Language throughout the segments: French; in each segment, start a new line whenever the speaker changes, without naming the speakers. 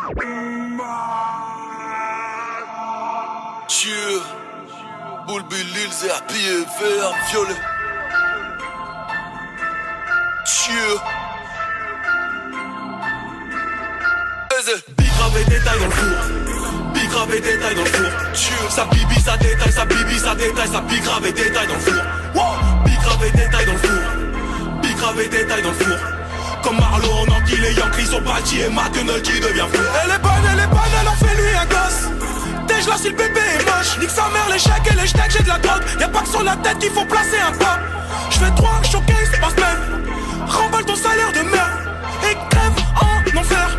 Dieu, boule Lil, ZRP et vert, violet. Dieu. Big détail dans le four. Big grave et détail dans le four. Dieu. Sa bibi, ça détaille, sa bibi, ça détaille, sa big grave et détail dans le four. Big grave et détail dans le four. Big grave et détail dans le four. Comme Marlo, on enquille les Yankees sont bâtis et McDonald qui devient fou. Elle est bonne, elle en fait lui un gosse. Dèche là si le bébé est moche. Nique sa mère, les chèques et les steaks, j'ai de la drogue. Y'a pas que sur la tête qu'il faut placer un pas. J'fais 3 showcase par semaine. Remballe ton salaire de merde et crève en enfer.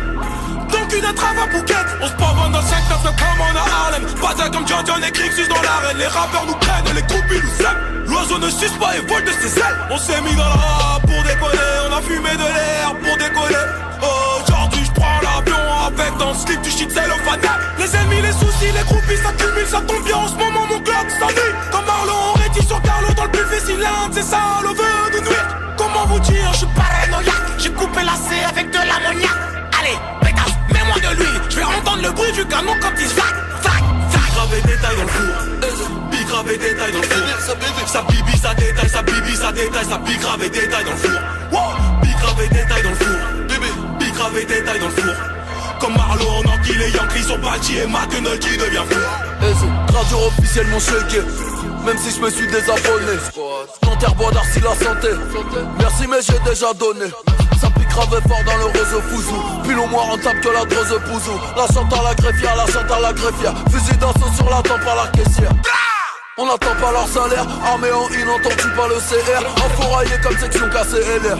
Donc une trave à bouquette. On se pavonne dans le 5-9 comme on a Harlem. Bataille comme John et Crixus dans l'arène. Les rappeurs nous prennent et les groupies nous aiment. L'oiseau ne suce pas et vole de ses ailes. On s'est mis dans le rap pour décoller. On a fumé de l'air pour décoller. Aujourd'hui j'prends l'avion avec dans le slip du shit cellophane. Les ennemis, les soucis, les groupies s'accumulent. Ça tombe bien en ce moment mon Glock s'ennuie. Comme Marlon, on rétisse sur Carlo dans le buffet. Si l'un de ces salauds veut nous nuire. Comment vous dire, je suis paranoïaque. J'ai coupé la C avec de l'ammoniac. Allez, pétasse, mets-moi de l'huile. Je vais entendre le bruit du canon quand il vague. Big grave et détail dans le four. Big grave et détail dans le four. Sa bibi, ça détaille, sa bibi, ça détaille, sa big grave et détail dans le four. Big grave et détail dans le four. Big grave et détail dans le four. Comme Marlo, on enquille les Yankees sont bâtis et McDonald qui devient fou.
Radio officiellement shaké. Même si je me suis désabonné. Nanterre, bois d'Arcy, la santé. Merci mais j'ai déjà donné. Ça pique grave fort dans le rose fouzou. Pile au moins rentable que la drose pouzou. La chante à la greffière, la chante à la greffière. Fusil d'assaut sur la tempe à la caissière. On n'attend pas leur salaire. Armé en inentendu par le CR. Enfouraillé comme section cassée LR.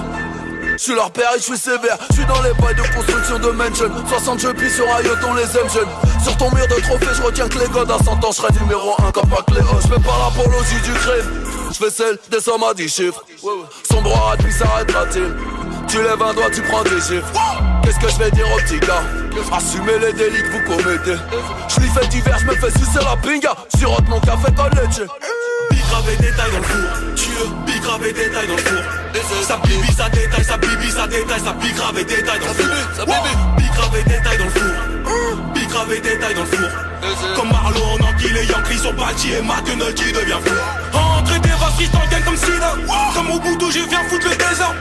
J'suis leur père et j'suis sévère. J'suis dans les bails de construction de mansion. 60 jeux puis sur IoT on les aime jeunes. Sur ton mur de trophée j'retiens que les godes. À 100 ans j'serai numéro 1 comme pas Cléo. J'fais pas l'apologie du crime. J'fais celle des sommes à 10 chiffres. Son droit à lui s'arrêtera-t-il? Tu lèves un doigt, tu prends des chiffres. Qu'est-ce que je vais dire aux petits gars? Assumez les délits que vous commettez. J'l'y fais divers, j'me fais sucer la pinga. Sirote mon café con leche.
Big grave et détail dans le four. Big grave et détail dans le four. Sa bibi, ça détaille, sa bibi, ça détaille, sa big grave et détail dans le four. Big grave et détail dans le four. Big grave et détail dans le four. Comme Marlo, on enquille les Yankees sont bâtis et McDonald qui devient fou. Entrée des vases qui gang comme Sina. Comme au bout d'où je viens foutre le désert.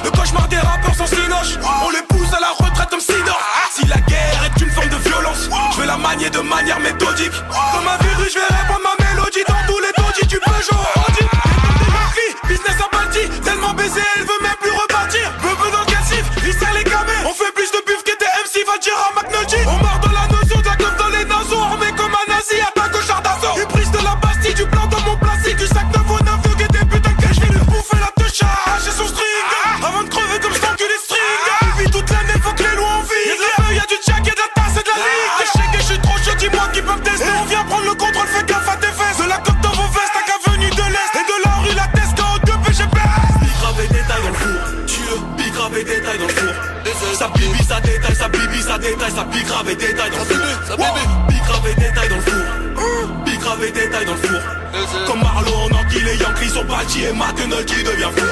Le cauchemar des rappeurs sans cinoche. On les pousse à la retraite comme Sidor. Si la guerre est une forme de violence, je vais la manier de manière méthodique. Comme un virus, je vais répandre ma mélodie dans tous les taudis. Tu peux jouer au Audi. Business à bâti, tellement baisé, elle veut même plus repartir. Bebe dans le cassif, il serre les gamins. On fait plus de bif que des MC, va dire à McNulty. On marre de la notion, de la clope dans les naseaux. Armé comme un nazi, attaque au char d'assaut. Une prise de la Bastille, du plan dans mon plastique. Du sac 9 au 9, de guet des putains que je vais lui bouffer la touche. J'ai son string, avant de crever comme je t'encule les strings. Il vit toute l'année, faut que les lois en vie. Y'a de la feuille, y'a du tchak, y'a de la tasse et de la ligue. Je sais que je suis trop chaud, dis-moi qui peuvent tester. On vient prendre le contrôle, fais gaffe à tes fesses. De la coque dans vos vestes, à qu'avenue de l'Est. Et de la rue, la teste. Big grave et détail dans le four. Big grave et détail dans le four. Sa bibi, ça détaille, sa bibi, ça détaille, sa big grave et détail dans le four. Big grave et détail dans le four. Big grave et détail dans le four. Comme Marlo, on enquille les Yankees sont bâtis et McDonald qui devient fou.